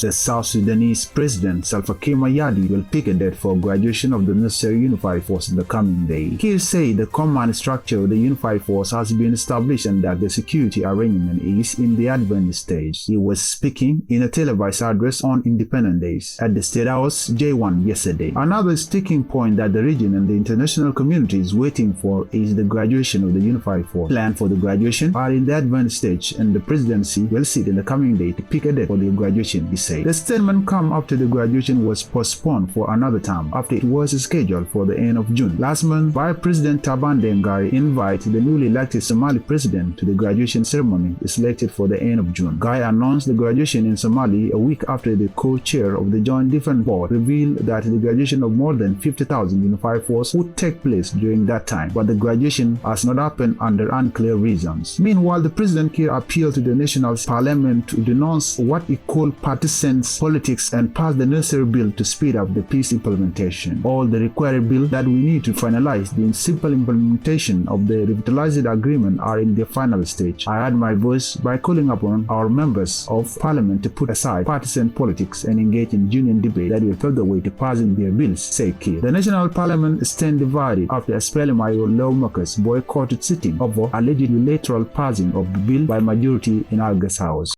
The South Sudanese President Salva Kiir Mayardit will pick a date for graduation of the necessary Unified Force in the coming day. Kiir said the command structure of the Unified Force has been established and that the security arrangement is in the advanced stage. He was speaking in a televised address on Independence Days at the State House J1 yesterday. Another sticking point that the region and the international community is waiting for is the graduation of the Unified Force. Plans for the graduation are in the advanced stage and the presidency will sit in the coming day to pick a date for the graduation, he said. The statement come after the graduation was postponed for another time after it was scheduled for the end of June. Last month, Vice President Taban Dengai invited the newly elected Somali president to the graduation ceremony selected for the end of June. Guy announced the graduation in Somali a week after the co-chair of the Joint Defense Board revealed that the graduation of more than 50,000 Unified Force would take place during that time, but the graduation has not happened under unclear reasons. Meanwhile, the President Kiir appealed to the National Parliament to denounce what he called partisan politics and pass the necessary bill to speed up the peace implementation. All the required bill that we need to finalize the simple implementation of the revitalized agreement are in the final stage. I add my voice by calling upon our members of Parliament to put aside partisan politics and engage in genuine debate that will pave the way to passing their bills, said Kiir. The National Parliament stands divided after Australian lawmakers boycotted sitting over alleged unilateral passing of the bill by majority in August House.